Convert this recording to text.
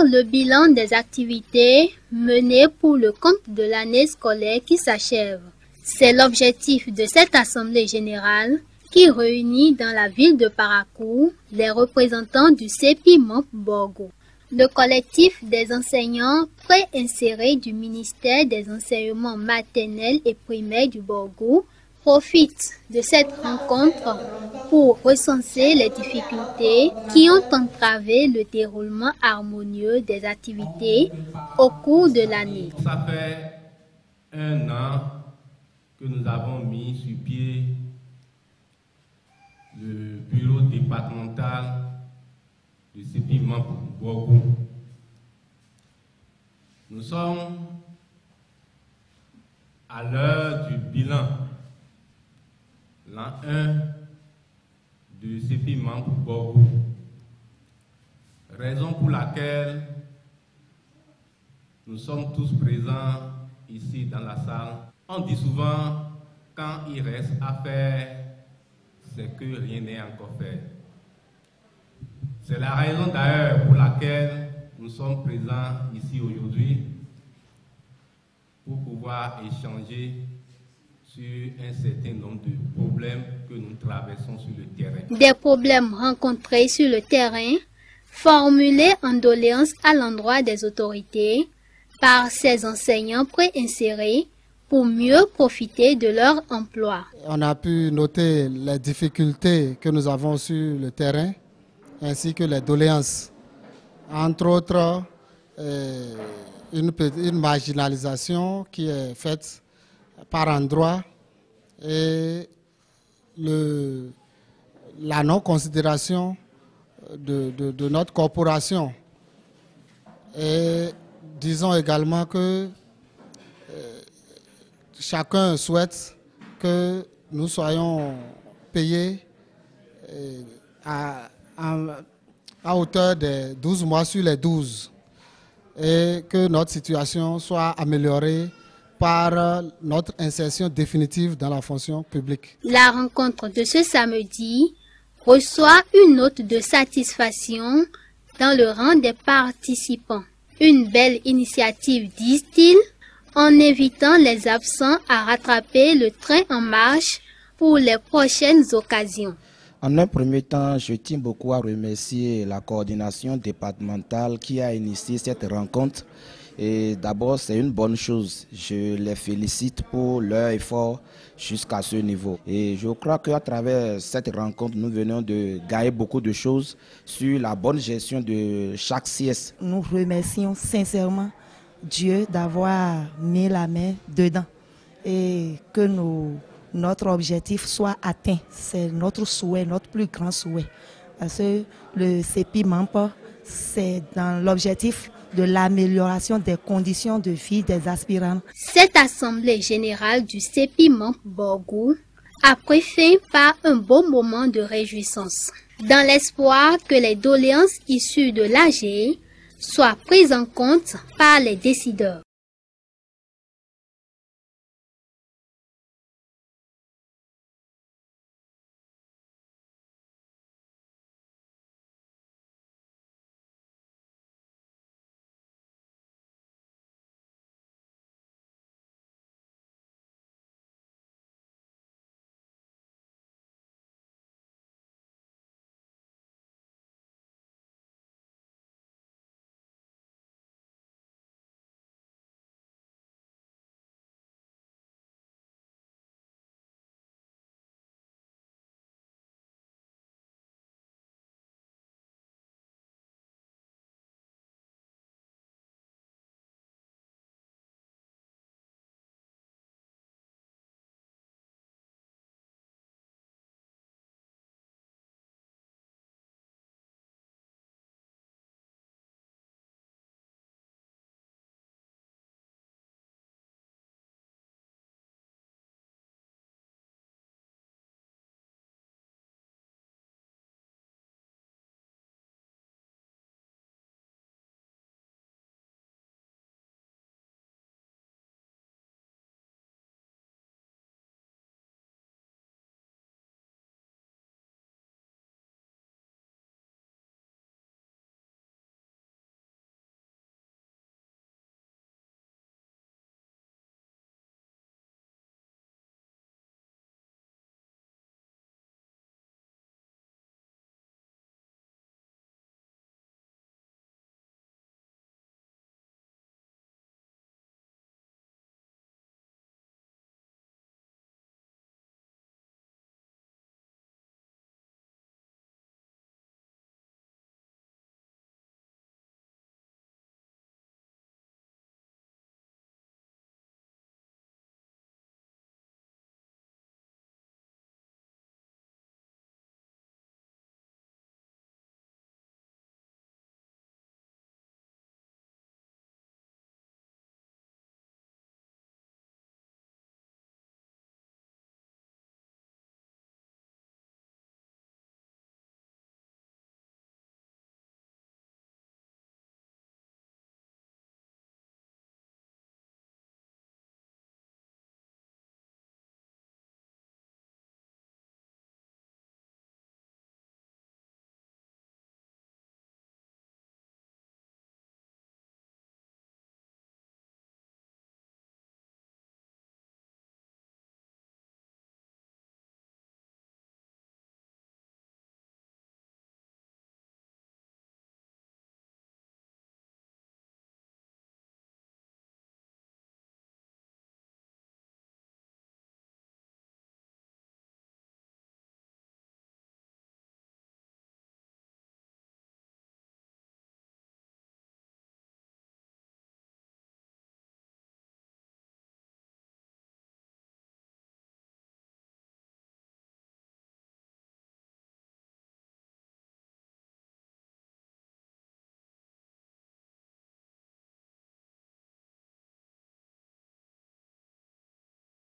faire le bilan des activités menées pour le compte de l'année scolaire qui s'achève. C'est l'objectif de cette Assemblée générale qui réunit dans la ville de Parakou les représentants du CEPI MAMP Borgo. Le collectif des enseignants préinsérés du ministère des enseignements maternels et primaires du Borgo profite de cette rencontre pour recenser les difficultés qui ont entravé le déroulement harmonieux des activités au cours de l'année. Ça fait 1 an que nous avons mis sur pied le bureau départemental du CEPI MAMP Borgo. Nous sommes à l'heure du bilan, l'an 1 du CEPI MAMP Borgo. Raison pour laquelle nous sommes tous présents ici dans la salle. On dit souvent, quand il reste à faire, c'est que rien n'est encore fait. C'est la raison d'ailleurs pour laquelle nous sommes présents ici aujourd'hui, pour pouvoir échanger sur un certain nombre de problèmes que nous traversons sur le terrain. Des problèmes rencontrés sur le terrain, formulés en doléances à l'endroit des autorités par ces enseignants préinsérés pour mieux profiter de leur emploi. On a pu noter les difficultés que nous avons sur le terrain, ainsi que les doléances. Entre autres, une marginalisation qui est faite par endroit et la non-considération de notre corporation. Et disons également que chacun souhaite que nous soyons payés à hauteur de 12 mois sur les 12 et que notre situation soit améliorée par notre insertion définitive dans la fonction publique. La rencontre de ce samedi reçoit une note de satisfaction dans le rang des participants. Une belle initiative, disent-ils, en invitant les absents à rattraper le train en marche pour les prochaines occasions. En un premier temps, je tiens beaucoup à remercier la coordination départementale qui a initié cette rencontre. Et d'abord, c'est une bonne chose. Je les félicite pour leur effort jusqu'à ce niveau. Et je crois qu'à travers cette rencontre, nous venons de gagner beaucoup de choses sur la bonne gestion de chaque CS. Nous remercions sincèrement Dieu d'avoir mis la main dedans et que notre objectif soit atteint. C'est notre souhait, notre plus grand souhait. Parce que le CEPI MAMP, c'est dans l'objectif de l'amélioration des conditions de vie des aspirants. Cette assemblée générale du CEPI MAMP Borgo a pris fin par un beau moment de réjouissance, dans l'espoir que les doléances issues de l'AG soient prises en compte par les décideurs.